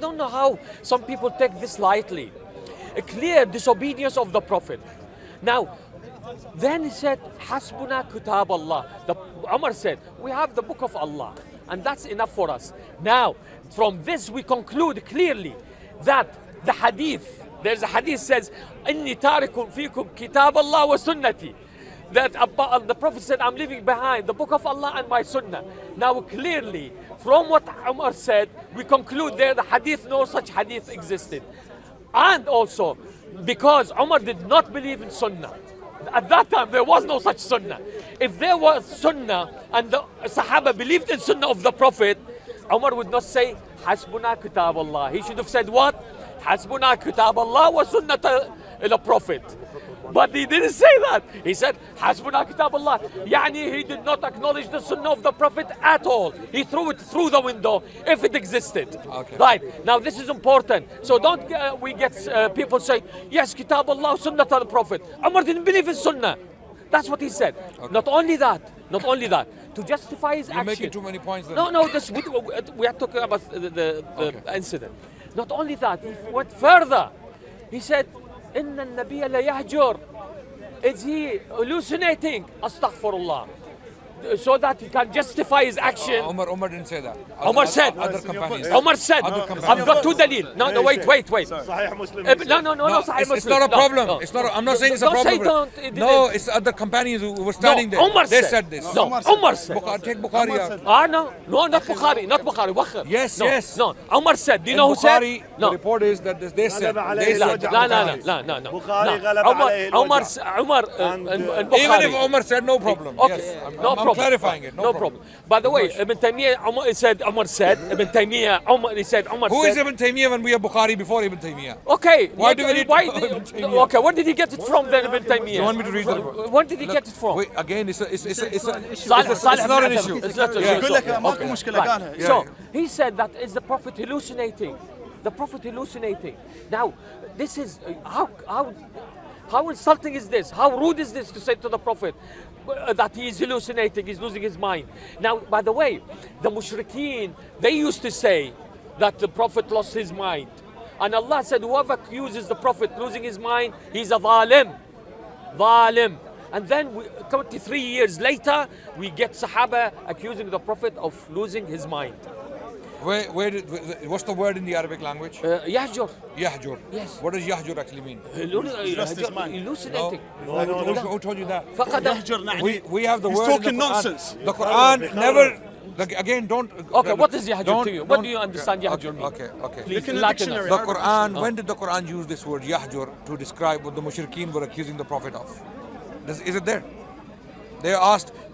don't know how some people take this lightly. A clear disobedience of the Prophet. Now, then he said, Hasbuna Kitab Allah. Umar said, we have the book of Allah, and that's enough for us. Now, from this we conclude clearly that the hadith, there's a hadith says, Inni tarikum fikum kitab Allah wa sunnati. That the Prophet said, I'm leaving behind the book of Allah and my sunnah. Now clearly, from what Umar said, we conclude there the hadith, no such hadith existed. And also, because Umar did not believe in sunnah. At that time, there was no such sunnah. If there was sunnah and the Sahaba believed in sunnah of the Prophet, Umar would not say, Hasbuna Kitab Allah. He should have said what? Hasbuna Kitab Allah wa sunnata the Prophet. But he didn't say that. He said, Hasbuna Kitab Allah. Yani he did not acknowledge the sunnah of the Prophet at all. He threw it through the window if it existed. Okay. Right. Now this is important. So don't we get people say, yes, Kitab Allah, sunnah to the Prophet. Umar didn't believe in sunnah. That's what he said. Okay. Not only that, to justify his action. You're making too many points then. No, we are talking about the okay. incident. Not only that, he went further. He said, Inna al-Nabiya la yahjur. Is he hallucinating? Astaghfirullah. So that he can justify his action. Umar didn't say that. Umar said. Other companions. Umar said. I've got two dalil. No, wait. Sahih Muslim. No, Sahih Muslim. It's not a problem. No. It's not. I'm not saying it's a problem. No, it's other companions who were standing there. Umar they said this. No, Umar said. Take Bukhari out. No, not Bukhari. Not Bukhari. Wakhir. Yes. No, Umar said. Do you know who said? No. The report is that they said. No. Bukhari ghalab Umar even if Umar said no problem. Okay. No problem. I'm clarifying it. No problem. By the way, Ibn Taymiyyah, Umar said, Ibn Taymiyyah, he said, Umar said. Who is Ibn Taymiyyah when we have Bukhari before Ibn Taymiyyah? Okay. Why do we need Ibn Taymiyyah? Okay, where did he get it from then, Ibn Taymiyyah? You want me to read that? Where did he get it from? Wait, again, it's not an issue. It's not an issue. So, he said that is the Prophet hallucinating. The Prophet hallucinating. Now, this is, how insulting is this? How rude is this to say to the Prophet that he is hallucinating, he's losing his mind? Now, by the way, the mushrikeen, they used to say that the Prophet lost his mind. And Allah said, whoever accuses the Prophet losing his mind, he's a zalim. Zalim. And then 23 years later, we get Sahaba accusing the Prophet of losing his mind. What's the word in the Arabic language? Yahjur. Yahjur. Yes. What does Yahjur actually mean? Hallucinating. Who told you that? يهجر We have the He's word talking in the Quran. nonsense. The Quran never. Again, don't. Okay, what is Yahjur to you? What do you understand Yahjur mean? Okay. Please Look in the enlighten us. dictionary. The Quran, when did the Quran use this word Yahjur to describe what the mushrikeen were accusing the Prophet of? Is it there? They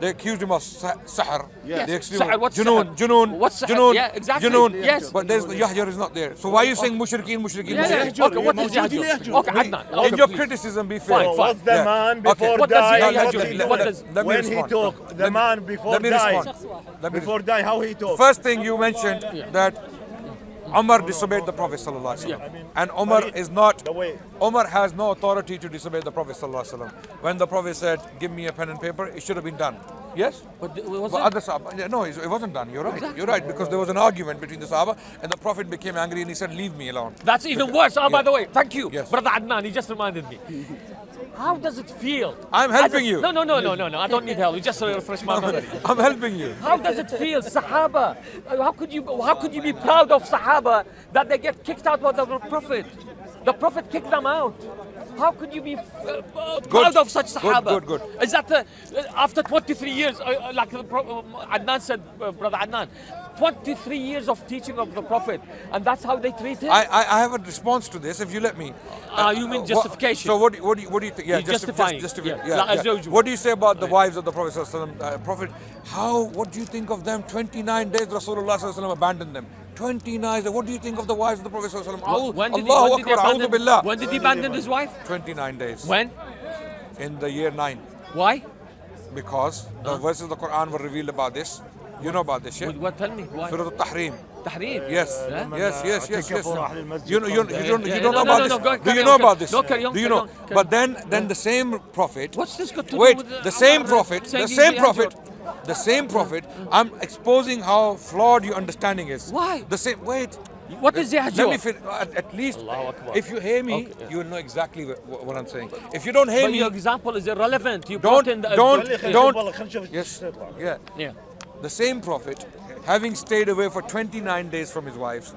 accused him of sihr. Yes. They accused Sihr, him of what's junoon, sihr? junoon, What's sihr? junoon, Yeah, exactly. junoon. Yes. But there's the Yahjur is not there. So why are you saying mushrikeen? Yeah. Okay, what is Yahjur? Okay, Adnan. In your criticism, be fair. Fine. What's the man before What does die? Yahjur What mean? does Let me when he respond. talk? The man before Let me die. respond. Before die, how he talk? First thing you mentioned that Umar disobeyed the Prophet sallallahu alaihi wasallam, and Umar has no authority to disobey the Prophet sallallahu alaihi wasallam. When the Prophet said, "Give me a pen and paper," it should have been done. Yes. But was But it? other Sahaba, no, it wasn't done. You're right. Exactly. You're right, because there was an argument between the Sahaba, and the Prophet became angry and he said, "Leave me alone." That's even worse. By the way, thank you. Yes. Brother Adnan, he just reminded me. How does it feel? I'm helping you. No. I don't need help. You just refresh my memory. I'm helping you. How does it feel, Sahaba? How could you be proud of Sahaba that they get kicked out by the Prophet? The Prophet kicked them out. How could you be proud of such Sahaba? Good. Is that after 23 years, like Adnan said, Brother Adnan, 23 years of teaching of the Prophet, and that's how they treat him? I have a response to this, if you let me. You mean justification? So what do you think? Yeah, justifying. What do you say about the wives of the Prophet sallallahu alaihi wasallam? Prophet, what do you think of them? 29 days Rasulullah sallallahu alaihi wasallam abandoned them. 29 days. What do you think of the wives of the Prophet sallallahu alaihi wasallam? When did he abandon his wife? 29 days. When? In the year 9. Why? Because the verses of the Quran were revealed about this. You know about this, yeah? What? Tell me. Why? Surah Al-Tahrim. Tahrir. Yes. Yeah? Yes. You don't No, know about this. Do you know about this? No, carry on, Do you carry know? on, carry But then the same prophet. What's this got to do Wait, with the same prophet. saying The he's same the prophet. Yahjur? The same prophet. I'm exposing how flawed your understanding is. Why? The same. Wait. What is the Let me hajwa? at least, Allahu Akbar. if you hear me, Okay, yeah. you will know exactly what I'm saying. If you don't hear But me, your example is irrelevant. You don't, brought in the, don't. Yes, yeah. Yeah. The same prophet, having stayed away for 29 days from his wives,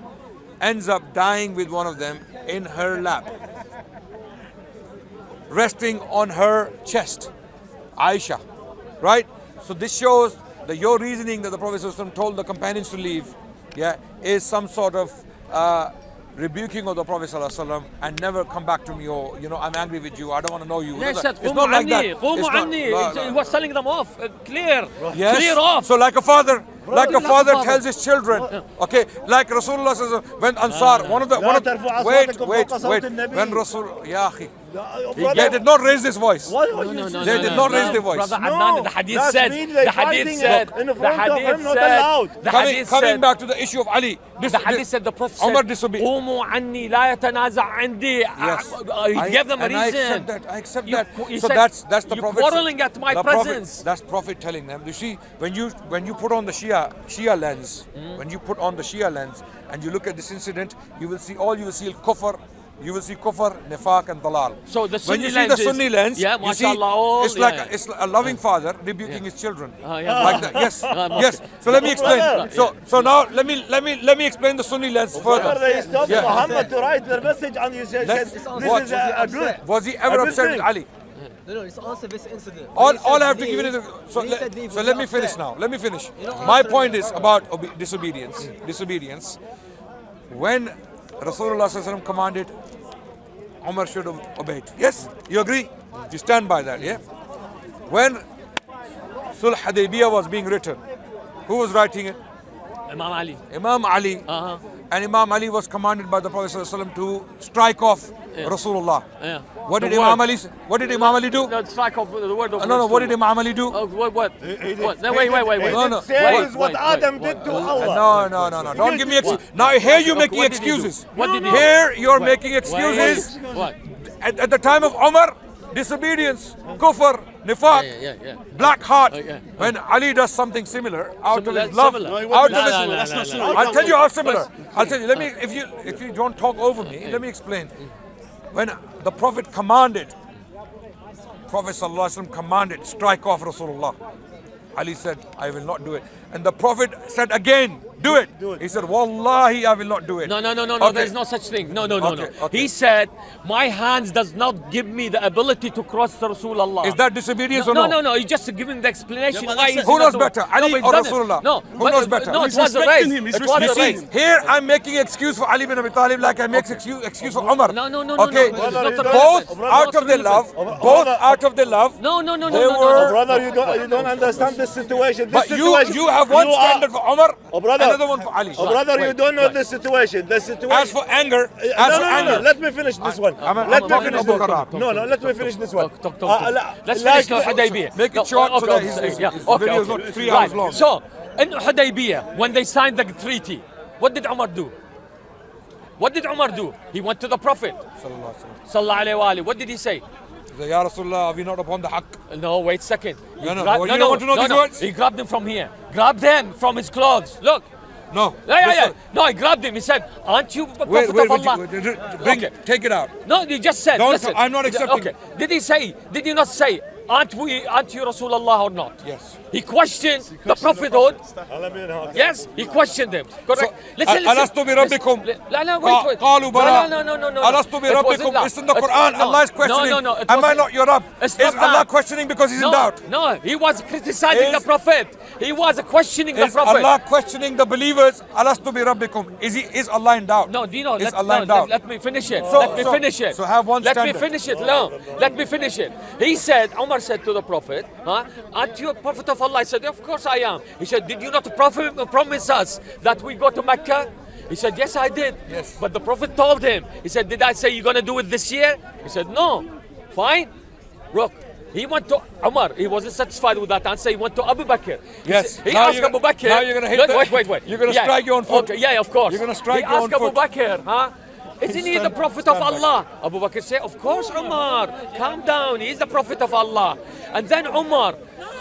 ends up dying with one of them in her lap, resting on her chest, Aisha, right? So this shows that your reasoning that the Prophet ﷺ told the companions to leave, yeah, is some sort of rebuking of the Prophet ﷺ and never come back to me, or I'm angry with you, I don't want to know you. They said, It's not like that. قوموا عني. He was telling them off. Clear. Yes. Clear off. So like a father, like a father father. tells his children, okay, like Rasulullah says, when Ansar, wait, when Rasul, ya akhi, they did not raise this voice. They did not raise the voice. Brother Adnan, the hadith said, Coming back to the issue of Ali, the hadith said, the Prophet Umar said, disobeyed. قوموا عني لا يتنازع عندي. He gave them a reason. I accept that. You So said, that's the you Prophet. quarreling at my presence. That's Prophet telling them. You see, when you put on the Shia lens, when you put on the Shia lens and you look at this incident, you will see kufr. You will see kufr, nifaq, and dalal. So the when Sunni you see lens the Sunni is, lens, yeah, you see, mashallah, it's like it's a loving father rebuking his children, yeah. like that. Yes, yes. So let me explain. So now let me explain the Sunni lens further. They stopped Yeah. Muhammad to write their message, and you said Let's- this what? is a good. Was he ever A good upset with thing. Ali? No, it's also this incident. All When he I said have to leave, give you is when he said leave, so was let he me finish upset? now. Let me finish. You know, My after point the is brother. about disobedience. Disobedience. When Rasulullah ﷺ commanded, Umar should have obeyed. Yes, you agree? You stand by that, yeah? When Sulh Hudaybiyah was being written, who was writing it? Imam Ali. Imam Ali. And Imam Ali was commanded by the Prophet ﷺ to strike off Rasulullah. Yeah. What did The Imam word. Ali? What did Imam Ali do? No, strike off the word of No. What did Imam Ali do? What? What? No, wait. No. Says what Adam did to Allah. No. Don't give me excuses. Now here you're making What did he do? excuses. What did he do? Here you're Wait. making excuses. What? At the time of Umar, disobedience, kufr, nifaq, Yeah. black heart. Yeah. When Ali does something similar out of Similar- his love, similar. No, out no, of his, no, no, no, no, no. I'll tell you how similar. I'll tell you. Let me, if you don't talk over me, let me explain. When the Prophet commanded, Prophet ﷺ commanded, strike off Rasulullah. Ali said, I will not do it. And the Prophet said again, do it. He said, Wallahi, I will not do it. No. Okay. There is no such thing. No. Okay. He said, my hands does not give me the ability to cross the Rasulullah. Is that disobedience or no? No. He's just giving the explanation Yeah, but why that's- he's Who not knows doing better, it. Ali but he's or done it. Rasulullah? No. Who knows better? No, it He's was the race. It was You the see, race. here I'm making excuse for Ali bin Abi Talib like I make excuse for Umar. No. Okay, It's not the both relevant. out of the love, both out of the love. No. They were- Brother, you don't understand this situation. This But situation, you have one you are- standard for Umar, brother, another one for Ali. brother, you Wait, don't know wait. the situation. The situation. As for anger, No. Let me finish this one. Let me finish this one. talk. No. Let me finish this one. Talk. like- Let's finish the Hudaybiyah. Make it short so that his video is not 3 hours long. So, in Hudaybiyah, when they signed the treaty, what did Umar do? He went to the Prophet. Sallallahu alayhi wa alihi. What did he say? Ya Rasulullah, are we not upon the haqq? No, wait a second. He No. grabbed- You don't want to know these words? He grabbed him from here. Grabbed them from his clothes. Look. No. Yeah. No, he grabbed him. He said, aren't you the Wait, Prophet of Allah? bring, Okay. take it out. No, he just said, Don't- listen. I'm not accepting. Okay. Did he not say, aren't you Rasulullah or not? Yes. He questioned the prophethood. Yes, he questioned them. Correct. Listen. Alastu bi rabbikum. Wait. Qalu bala. No. Alastu bi It wasn't rabbikum. that. It's in the Quran. No. Allah is questioning. No. It Am I wasn't- not your Rabb? It's Is not Allah that. questioning because he's in doubt? No, he was criticizing the Is- Prophet. He was questioning the Is Prophet. Allah questioning the believers? Alastu bi rabbikum. Is Allah in doubt? No, do you know? Is Allah in Let doubt? me finish it. So- let me so- finish it. so have one Let standard. me finish it. No, let me finish it. He said, Umar said to the Prophet, aren't you a prophet of Allah? I said, of course I am. He said, did you not promise us that we go to Mecca? He said, yes, I did. Yes. But the Prophet told him, he said, did I say you're going to do it this year? He said, no. Fine. Look, he went to Umar. He wasn't satisfied with that answer. He went to Abu Bakr. Yes. He Now asked you're- Abu Bakr. now you're gonna hit Look, the- Wait. you're gonna strike your own foot. Okay, yeah, of course. You're gonna strike he your own asked Abu foot. Bakr, isn't he the Stand- Prophet of stand back. Allah? Abu Bakr said, of course, Umar. Calm down. He's the Prophet of Allah. And then Umar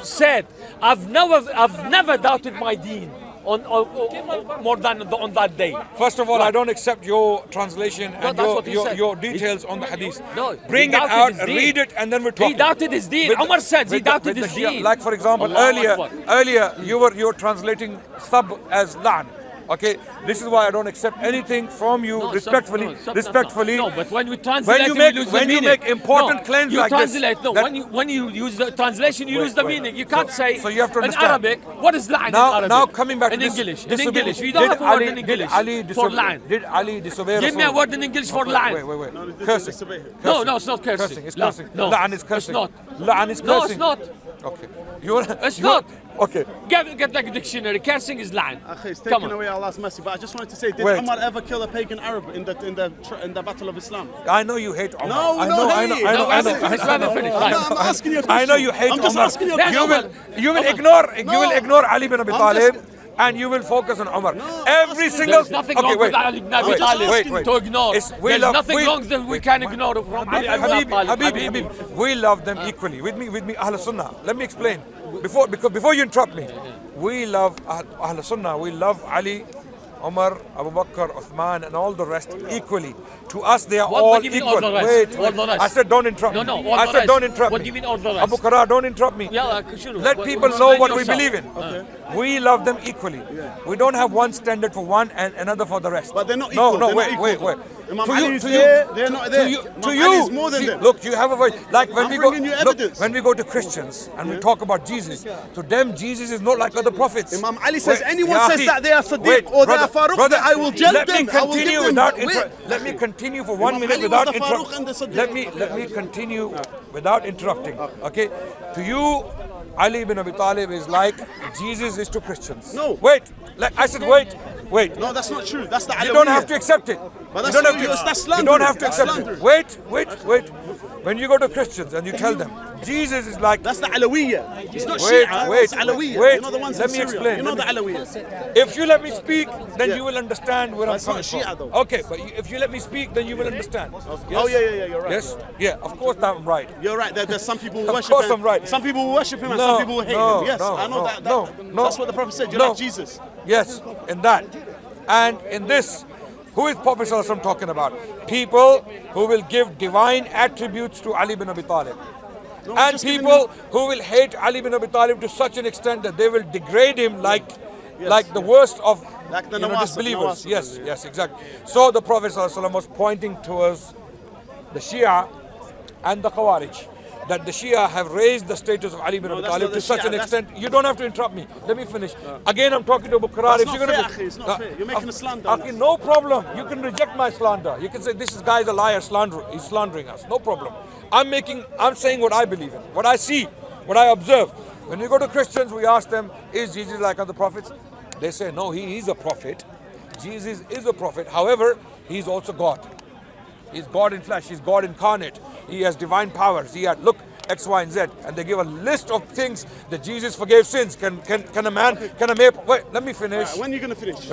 said, I've never doubted my deen. more than on that day. First of all, I don't accept your translation and that's what he said. your details on the hadith. No, Bring he it doubted out, his deen. read it, and then we're talking. He doubted his deen. Umar said he doubted his deen. Like for example, Allahu Akbar. earlier you were translating sab as la'n. Okay, this is why I don't accept anything from you. No, respectfully. No, but when we translate, we lose the when you meaning. make important claims you like translate, this, No, when you use the translation, you lose the meaning. You can't say so you have to in understand. Arabic. What is la'n in now Arabic? coming back in to this, English. In disobey- English, we don't have a word in English for la'n. Did Ali disobey Give me a Rasul? word in English for la'n. Wait. Cursing. No, it's not cursing. Cursing. It's La. cursing. No, La'an is cursing. It's not. La'an is cursing. No, it's not. Okay. You wanna, It's not. Okay. Get the dictionary. Cursing is la'n. It's Come taking on. away Allah's mercy. But I just wanted to say, did Wait. Umar ever kill a pagan Arab in the battle of Islam? I know you hate Umar. No, I no, know. hey. No, we haven't finished. I'm asking you a question. I know you hate I'm just Umar. asking you a Yes, question. You will No. ignore Ali bin Abi I'm Talib just- and you will focus on Umar. No, Every I'm single There's nothing okay, wrong wait, with Ali ibn Abi wait, Talib wait. to ignore. There's nothing wrong that we can ignore from Ali ibn Abi Talib. Habib, we love them equally. With me, Ahl Sunnah. Let me explain. Before you interrupt me, we love Ahl Sunnah. We love Ali, Umar, Abu Bakr, Uthman, and all the rest equally. To us, they are What all do you mean equal. all the rest? Wait, All the rest. I said don't interrupt No, me. all I the said rest. don't interrupt What me. do you mean all the rest? Abu Qara, don't interrupt me. Yeah, sure. Let people know what we believe in. We love them equally. We don't have one standard for one and another for the rest. But they're not No, equal. no, They're not wait. equal. Imam To Ali you, is to there, you, they're not to there. you, Imam to Ali you. is more than See, them. look, you have a voice. Like when I'm we go, bringing you look, evidence. when we go to Christians and we talk about Jesus, to them Jesus is not like other prophets. Imam Ali says, anyone Ya says akhi, that they are Siddiq wait, or they brother, are Faruq, brother, I will judge let them. me I will give continue them without wait. Let me continue for 1 Imam minute Ali was without the Faruq and the interrupting. Siddiq. Let me continue without interrupting. Okay, to you, Ali ibn Abi Talib is like Jesus is to Christians. No. Wait, like I said, wait. No, that's not true. That's the You don't have Alawiyya. to accept it. But You that's don't have not- to. that's You don't slandering. have to That's accept it. slandering. Wait. When you go to Christians and you tell them Jesus is like. That's the Alawiyya. It's not Wait, Shia. wait, It's Alawiyya. wait. You know the ones Let in me Syria. explain. You know the Let Alawiyya. If you let me speak, then Yeah. you will understand where I'm That's not coming from. Shia though. Okay, but if you let me speak, then you will understand. Oh yeah, you're right. Yes, yeah, of course I'm right. You're right. There's some people who Of worship course him. I'm right. Some people will worship him and No, some people will hate no, him. Yes, no, I know no, that. no. That's what the Prophet said. You're No. like Jesus. Yes, in that. And in this, who is Prophet Sallallahu Alaihi Wasallam talking about? People who will give divine attributes to Ali bin Abi Talib. No, And just giving people who will hate Ali bin Abi Talib to such an extent that they will degrade him like the worst of Like the disbelievers. Nawasib, Yes, exactly. So the Prophet Sallallahu Alaihi Wasallam was pointing towards the Shia and the Khawarij, that the Shia have raised the status of Ali bin Abi that's Talib not to the such Shia, an that's- extent. You don't have to interrupt me. Let me finish. Again, I'm talking to Abu Qurra. That's If not you're gonna fair, akhi. It's not fair. You're making a slander. Akhi, no problem. You can reject my slander. You can say this guy's a liar, he's slandering us. No problem. I'm saying what I believe in, what I see, what I observe. When we go to Christians, we ask them, is Jesus like other prophets? They say, no, he is a prophet. Jesus is a prophet. However, he's also God. He's God in flesh. He's God incarnate. He has divine powers. He had, look, X, Y, and Z. And they give a list of things that Jesus forgave sins. Can a man, wait, let me finish. When are you going to finish?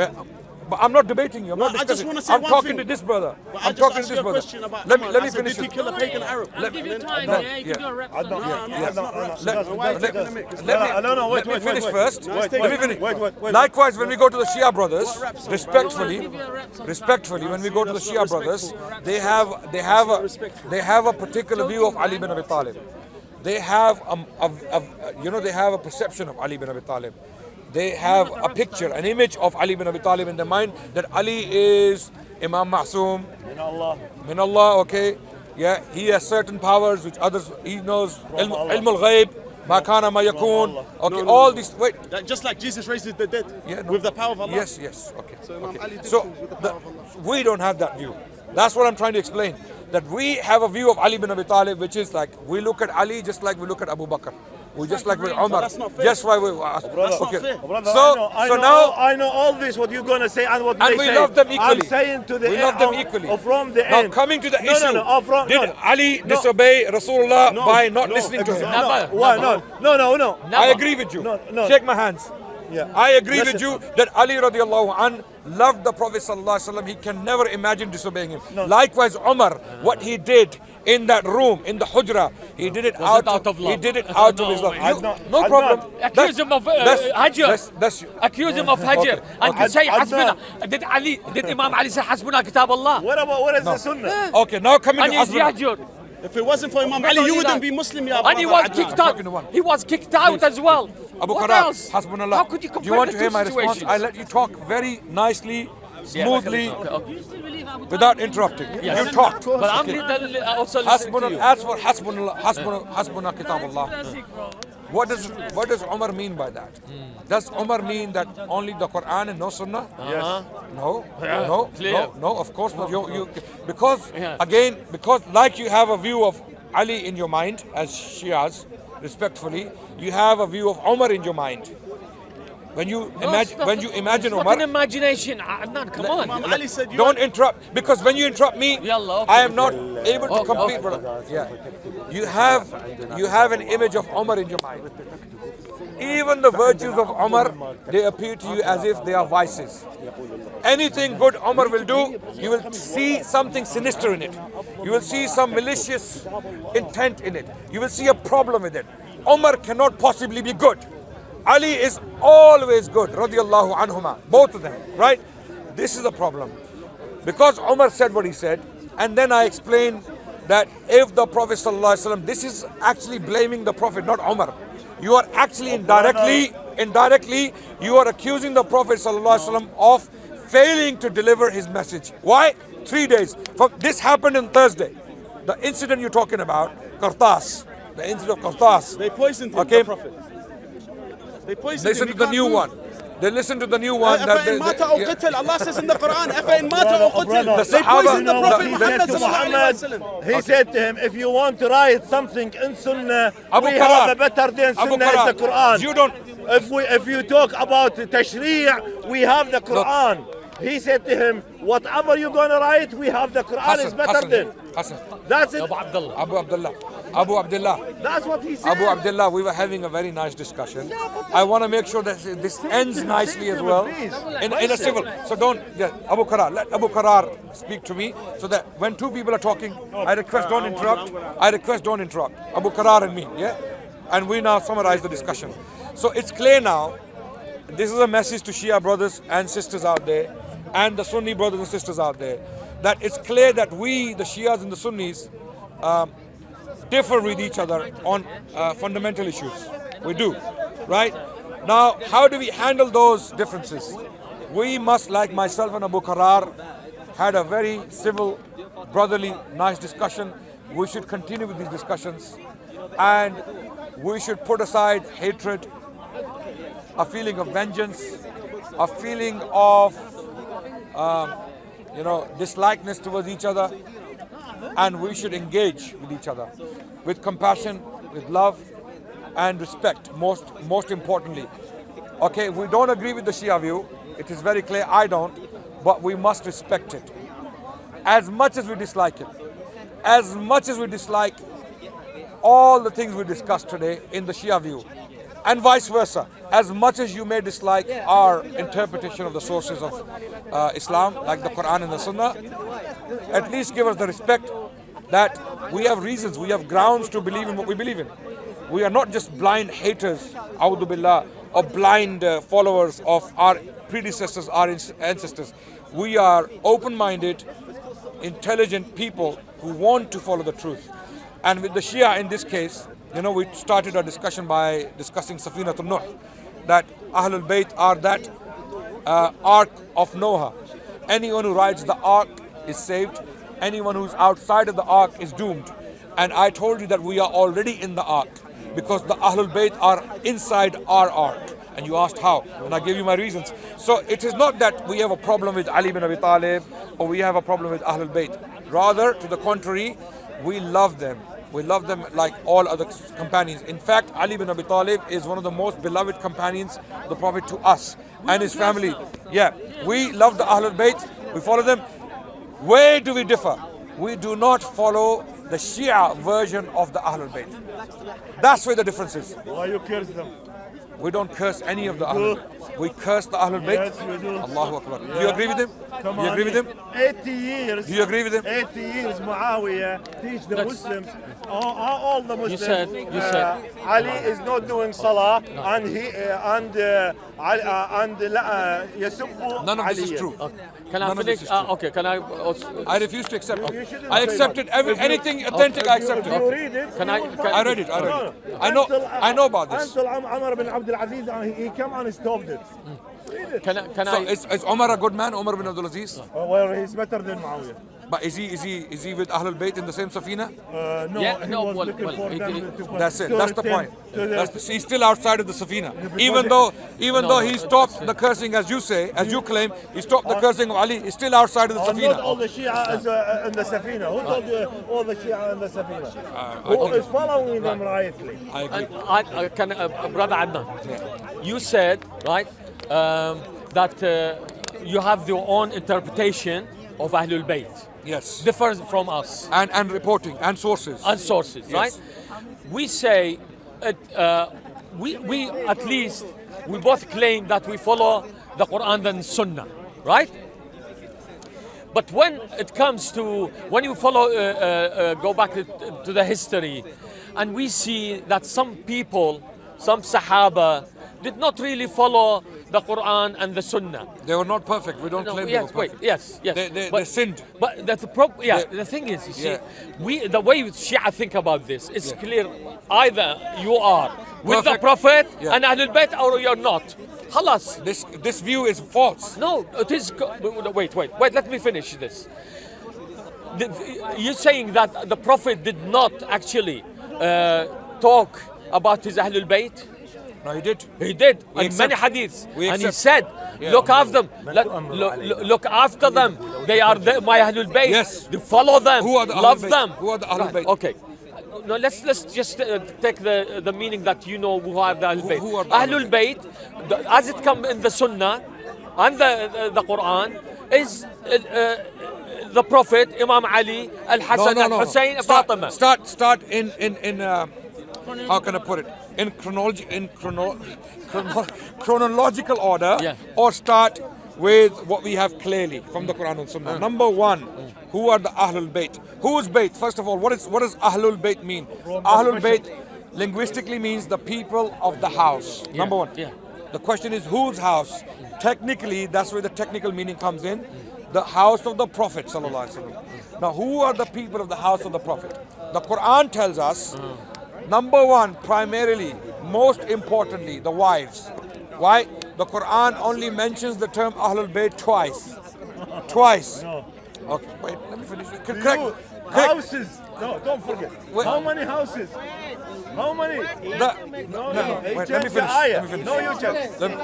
But I'm not debating you. I'm No, not I just discussing. wanna say I'm one talking thing. to this brother. But I I'm just talking to asked this you a brother. question about Let me Umar. I said, finish did he it. kill a pagan Arab? I'll give you time, No, yeah, you can do a rap song. No, it's not rap. Why are you taking a mix? Let me finish first. No, Let take me it. finish. Wait. Likewise, when we go to the Shia brothers, rap song? respectfully, when we go to the Shia brothers, they have a particular view of Ali bin Abi Talib. They have they have a perception of Ali bin Abi Talib. They have a picture, an image of Ali bin Abi Talib in their mind, that Ali is Imam Ma'soom, min Allah, okay? Yeah, he has certain powers which others, he knows, ilm al-ghayb, ma kana ma yakun, okay, all these, wait. Just like Jesus raises the dead Yeah, no. with the power of Allah. Yes, okay. So Imam Ali did So things with the power of Allah. we don't have that view. That's what I'm trying to explain. That we have a view of Ali bin Abi Talib, which is like, we look at Ali just like we look at Abu Bakr. We just like with Umar. that's not fair. Just why we That's not fair. I know all this, what you're gonna say and what and they we say. love them equally. I'm saying to the we end, love them equally. from the now end. coming to the No, issue, no, no, from, did no. Ali disobey Rasulullah by not listening to him? Why? No. I agree with you. No. Shake my hands. Yeah. I agree Listen. with you that Ali radiallahu an loved the Prophet sallallahu alaihi wasallam. He can never imagine disobeying him. Likewise, Umar, what he did in that room, in the hujra, he did it out of love? He did it out of his love. No problem. Accuse him of Hajr. Accuse him of Hajr. And you say Hasbuna. Did Imam Ali say Hasbuna Kitab Allah? What is the Sunnah? Okay, now coming And to he's Hasbuna. Yahjur. If it wasn't for Imam Ali, you wouldn't be Muslim, ya And he was kicked out. He was kicked out as well. Abu What Qarar, else? Hasbunallah. How could you Do compare you want the to hear two my response? situations? I let you talk very nicely, smoothly, Okay. without interrupting. Yes. You talked. But I'm also listening to you. As for Hasbuna Kitabullah, what does Umar mean by that? Does Umar mean that only the Quran and no Sunnah? Yes. No, of course not. Because Yeah. again, because like you have a view of Ali in your mind as Shias, respectfully, you have a view of Umar in your mind. When you imagine It's Umar, fucking imagination. Adnan, come on. Imam Ali said you don't interrupt, because when you interrupt me, Yalla, okay. I am not able to Okay, complete. okay. Brother. Yeah, you have an image of Umar in your mind. Even the virtues of Umar, they appear to you as if they are vices. Anything good Umar will do, you will see something sinister in it. You will see some malicious intent in it. You will see a problem with it. Umar cannot possibly be good. Ali is always good, radiallahu anhuma, both of them, right? This is a problem. Because Umar said what he said, and then I explained that if the Prophet sallallahu alaihi wasallam, this is actually blaming the Prophet, not Umar. You are actually indirectly, you are accusing the Prophet sallallahu alaihi wasallam of failing to deliver his message. Why? 3 days. This happened on Thursday. The incident you're talking about, Qartas, the incident of Qartas. They poisoned him, Okay. the Prophet. They poisoned Listen him. to the new one. They listen to the new one. أفإن مات أو قتل, Allah says in the Quran, أفإن مات أو قتل. The They poisoned the Sahaba- Prophet He Muhammad said to sallallahu alayhi Muhammad, wa sallam. he said to him, if you want to write something in Sunnah, Abu we Qarar. have a better than Abu Sunnah is the Qarar, Quran. you don't- If you talk about Tashri', we have the Quran. He said to him, whatever you're going to write, we have the Quran is better than. Hassan. That's it. Abu Abdullah. That's what he said. Abu Abdullah, we were having a very nice discussion. I want to make sure that this ends nicely as well. In a civil. So don't, Abu Qarar, let Abu Qarar speak to me so that when two people are talking, I request don't interrupt. Abu Qarar and me, yeah? And we now summarize the discussion. So it's clear now, this is a message to Shia brothers and sisters out there, and the Sunni brothers and sisters out there, that it's clear that we, the Shias and the Sunnis, differ with each other on fundamental issues. We do, right? Now, how do we handle those differences? We must, like myself and Abu Qarar, had a very civil, brotherly, nice discussion. We should continue with these discussions, and we should put aside hatred, a feeling of vengeance, a feeling of dislikeness towards each other, and we should engage with each other with compassion, with love, and respect. Most importantly, okay, we don't agree with the Shia view. It is very clear. I don't, but we must respect it. As much as we dislike it, as much as we dislike all the things we discussed today in the Shia view, and vice versa, as much as you may dislike our interpretation of the sources of Islam, like the Quran and the Sunnah, at least give us the respect that we have reasons, we have grounds to believe in what we believe in. We are not just blind haters, a'udhu billah, or blind followers of our predecessors, our ancestors. We are open-minded, intelligent people who want to follow the truth. And with the Shia in this case, we started our discussion by discussing Safinatul Nuh, that Ahlul Bayt are that Ark of Noah. Anyone who rides the Ark is saved. Anyone who's outside of the Ark is doomed. And I told you that we are already in the Ark because the Ahlul Bayt are inside our Ark. And you asked how, and I gave you my reasons. So it is not that we have a problem with Ali bin Abi Talib or we have a problem with Ahlul Bayt. Rather, to the contrary, we love them. We love them like all other companions. In fact, Ali bin Abi Talib is one of the most beloved companions of the Prophet to us and his family. Yeah, we love the Ahlul Bayt. We follow them. Where do we differ? We do not follow the Shia version of the Ahlul Bayt. That's where the difference is. Why you curse them? We don't curse any of the Ahlul Bayt. We curse the Ahlul Bayt. Yes, we do. Allahu Akbar. Do you agree with him? Do you agree with him? 80 years. Do you agree with him? 80 years Muawiyah teach the Muslims, all the Muslims. You said. Ali is not doing salah, and he يسب None of this is عليا. true. Can I None of this finish? is true. Okay, can I also, I refuse to accept You it. shouldn't I say accepted that. anything authentic. I If accepted. you read it, Can I- you will can- find I read it. I read No, it. no. I know about this. Until Umar bin Abdul Aziz, he came and stopped it. Read it. can So I, is Umar a good man? Umar bin Abdul Aziz? Well, he's better than Muawiyah. But is he with Ahlul Bayt in the same safina? No, Yeah, he no, was well, looking well, for it- them it- to That's it. to That's the return point. to the- He's still outside of the safina. Even though he stopped the cursing, as you say, as you claim, he stopped the cursing of Ali. He's still outside of the Not all safina. the Shia is in the Safina. Who told you all the Shia in the Safina? I Who think- is following them rightly? I agree. Brother Adnan, you said, right, that you have your own interpretation of Ahlul Bayt. Yes. Differs from us And reporting and sources. and sources, Yes. right? We say, we at least, we both claim that we follow the Quran and Sunnah, right? But when it comes to, when you follow, go back to the history, and we see that some people, some Sahaba, did not really follow the Quran and the Sunnah. They were not perfect. We don't No, claim they yes, were perfect. wait, yes. They sinned. But that's the the thing is, you see, Yeah. the way Shia think about this is clear. Either you are with the Perfect. Prophet Yeah. and Ahlul Bayt, or you're not. Khalas. This view is false. No, it is. Wait. Let me finish this. You're saying that the Prophet did not actually talk about his Ahlul Bayt? No, he did. He did We in many accept. hadiths, We and he accept. said, Yeah. "Look after them. Look after them. They are my Ahlul Bayt. Yes. Follow them. Who are the Ahlul Love Bayt? them. Who are the Ahlul Bayt? Okay. No, let's just take the meaning that you know who are the Ahlul Bayt. Who are the Ahlul Ahlul Bayt, as it comes in the Sunnah and the Quran, is the Prophet, Imam Ali, Al Hassan, Al Hussein, Fatima. Start in how can I put it? In chronological order, Yeah. or start with what we have clearly from the Quran and Sunnah. Number one, who are the Ahlul Bayt? Who's Bayt? First of all, what does Ahlul Bayt mean? Ahlul Bayt linguistically means the people of the house. Number one. Yeah. The question is whose house? Technically, that's where the technical meaning comes in. The house of the Prophet sallallahu alaihi wasallam. Now, who are the people of the house of the Prophet? The Quran tells us, number one, primarily, most importantly, the wives. Why? The Quran only mentions the term Ahlul Bayt twice. Twice. Okay, wait, let me finish. Correct. Houses. No, don't forget. Wait. How many houses? How many? No, wait, let me finish. Let me finish. No, you check. Let me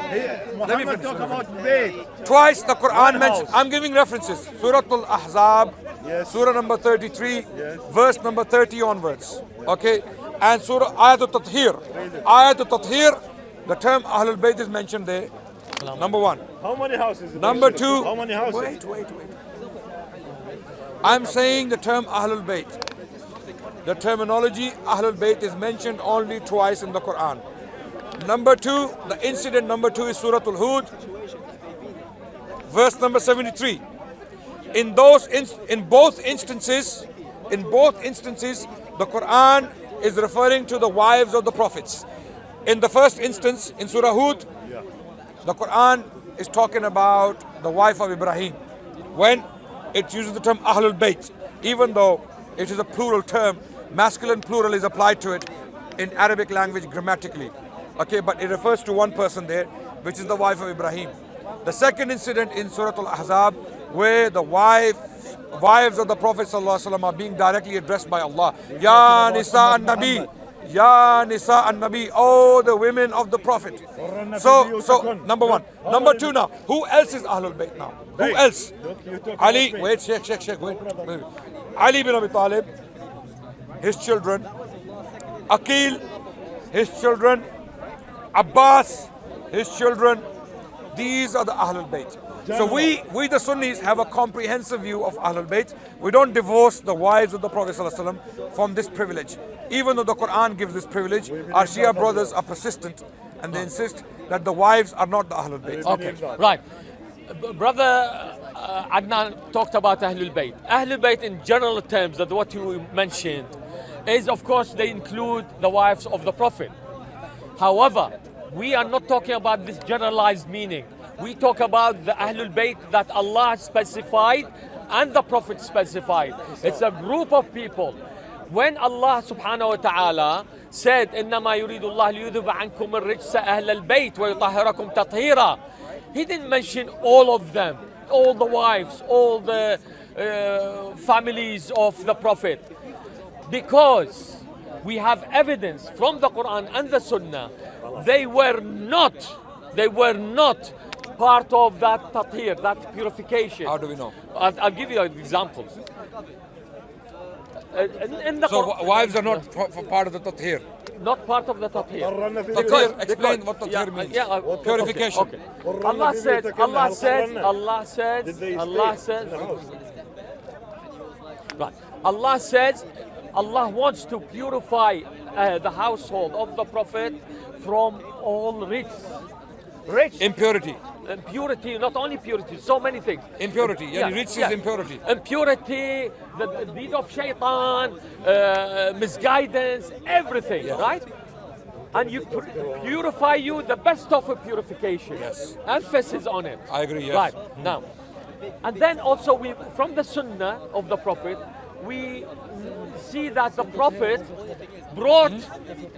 Muhammad finish. talk about Bayt. Twice the Quran One mentions, house. I'm giving references. Surah Al-Ahzab, Yes. Surah number 33, Yes. verse number 30 onwards. Okay? And Surah Ayatul Tathir. Ayatul Tathir, the term Ahlul Bayt is mentioned there. Number one. How many houses? Number two. How many houses? Wait. I'm saying the term Ahlul Bayt. The terminology Ahlul Bayt is mentioned only twice in the Quran. Number two, the incident number two is Surah Al-Hud, verse number 73. In both instances, the Quran is referring to the wives of the prophets. In the first instance, in Surah Hud, the Quran is talking about the wife of Ibrahim. When it uses the term Ahlul Bayt, even though it is a plural term, masculine plural is applied to it in Arabic language grammatically. Okay, but it refers to one person there, which is the wife of Ibrahim. The second incident in Surah Al-Ahzab, where the wives of the Prophet ﷺ are being directly addressed by Allah. Ya Nisa an-Nabi, Ya Nisa an-Nabi, oh the women of the Prophet. So number one. Number two now, who else is Ahlul Bayt now? Who else? Ali, wait, Sheikh, wait. Ali bin Abi Talib, his children, Aqil, his children, Abbas, his children. These are the Ahlul Bayt. So we the Sunnis have a comprehensive view of Ahlul Bayt. We don't divorce the wives of the Prophet ﷺ from this privilege. Even though the Quran gives this privilege, our Shia brothers are persistent and they insist that the wives are not the Ahlul Bayt. Okay, right. Brother Adnan talked about Ahlul Bayt. Ahlul Bayt in general terms, that what you mentioned, is of course they include the wives of the Prophet. However, we are not talking about this generalized meaning. We talk about the Ahlul Bayt that Allah specified and the Prophet specified. It's a group of people. When Allah subhanahu wa ta'ala said, إِنَّمَا يُرِيدُ اللَّهُ لِيُذْهِبَ عَنْكُمُ الرِّجْسَ أَهْلَ الْبَيْتِ وَيُطَهِّرَكُمْ تَطْهِيرًا. He didn't mention all of them, all the wives, all the families of the Prophet. Because we have evidence from the Quran and the Sunnah, they were not part of that tathir, that purification. How do we know? I'll give you examples. In the Quran, Wives are not part of the tathir. not part of the tathir. Tathir, explain what tathir means. Purification. Okay. Allah says, Allah wants to purify the household of the Prophet from all risks. Impurity. Impurity, not only purity, so many things. Impurity. Rich is impurity. Impurity, the deed of shaitan, misguidance, everything, right? And you purify you, the best of a purification. Yes. Emphasis on it. I agree, yes. Right, now. And then also from the sunnah of the Prophet, we see that the Prophet brought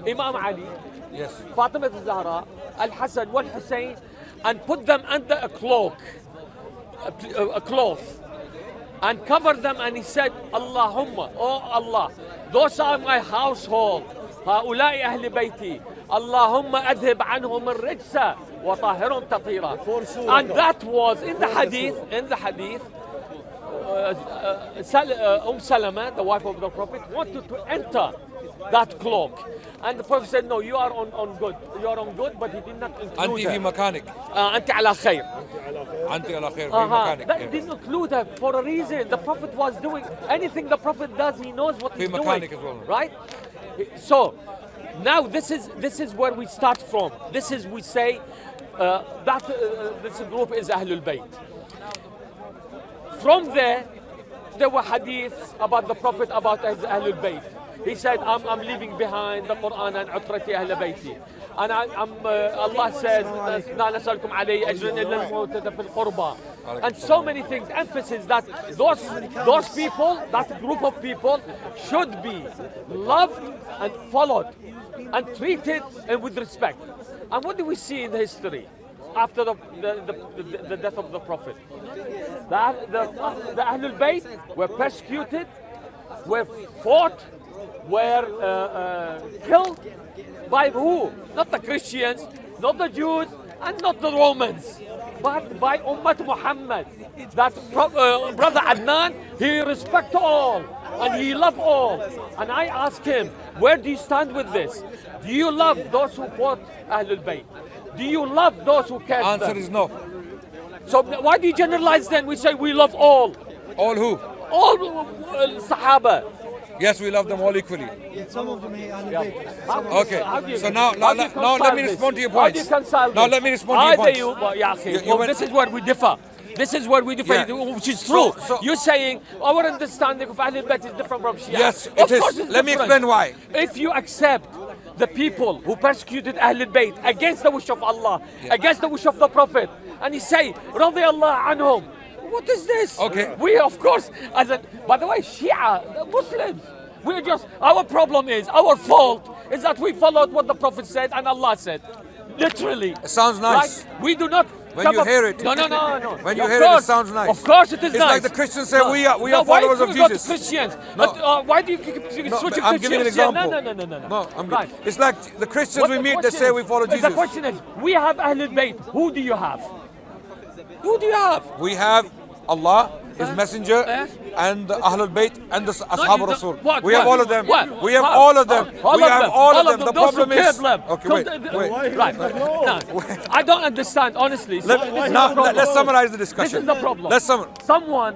Imam Ali, Yes. Fatima al-Zahra, Al-Hassan wal-Hussein, and put them under a cloak, a cloth, and covered them, and he said, Allahumma, oh Allah, those are my household, هؤلاء أهل بيتي, اللهم أذهب عنهم الرجس وطهرهم تطهيرا. And that was in the hadith, Salama, the wife of the Prophet, wanted to enter that cloak. And the Prophet said, no, you are on good. You are on good, but he did not include Anti fi her. makanik. Anti ala khair. Anti ala khair fi makanik. That didn't include her for a reason. The Prophet was doing anything the Prophet does, he knows what he's doing. mechanic as well. Right? So now this is where we start from. This is, we say that this group is Ahlul Bayt. From there were hadiths about the Prophet, about his Ahlul Bayt. He said, I'm leaving behind the Quran and Utrati Ahl Bayti. And Allah says, لا نسألكم عليه أجرا إلا الموتة في القربى. And so many things, emphasis that those people, that group of people, should be loved and followed and treated with respect. And what do we see in the history after the death of the Prophet? The Ahlul Bayt were persecuted, were fought, were killed by who? Not the Christians, not the Jews, and not the Romans, but by Ummat Muhammad. That Brother Adnan, he respect all and he love all. And I ask him, where do you stand with this? Do you love those who fought Ahlul Bayt? Do you love those who cursed them? Answer is no. So why do you generalize then? We say we love all. All who? All Sahaba. Yes, we love them all equally. Some of them hate Ahlul Bayt. Okay, so now let me respond to your points. Now let me respond to your points. This is where we differ. This is where we differ, which is true. So you're saying our understanding of Ahlul Bayt is different from Shia. Yes, Of it is. course it's Let me different. explain why. If you accept the people who persecuted Ahlul Bayt against the wish of Allah, against the wish of the Prophet, and you say, radiyallahu anhum, what is this? Okay. We, of course, by the way, Shia, the Muslims, our problem is, our fault is that we followed what the Prophet said and Allah said. Literally. It sounds nice. Right? We do not. When you hear it. No. When you hear it, it sounds nice. Of course it is it's nice. It's like the Christians say, we are followers of Jesus. Christians. No. Why do you keep switching I'm giving an example. No. I'm Right. It's like the Christians we meet, they say we follow Jesus. The question is, we have Ahlul Bayt. Who do you have? Who do you have? We have Allah, His Messenger, and the Ahlul Bayt, and the Ashab Rasul. We have all of them. We have all of them. We have all of them. The problem is... Okay, wait. Right. No, I don't understand, honestly. Let's summarize the discussion. This is the problem. Someone,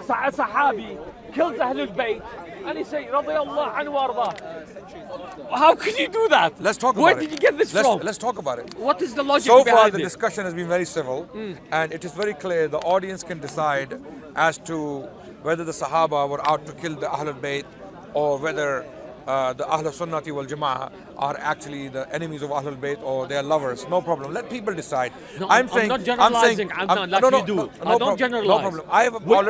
a Sahabi, kills Ahlul Bayt, and he say, radiyallahu anhu warda. How can you do that? Let's talk about Where it. did you get this let's, from? Let's talk about it. What is the logic So behind far, the it? discussion has been very civil, and it is very clear the audience can decide as to whether the Sahaba were out to kill the Ahlul Bayt or whether the Ahlul Sunnati wal Jama'ah are actually the enemies of Ahlul Bayt or they are lovers. No problem. Let people decide. No, I'm I'm not generalizing. I'm not like you do. No Don't generalize. problem. I have already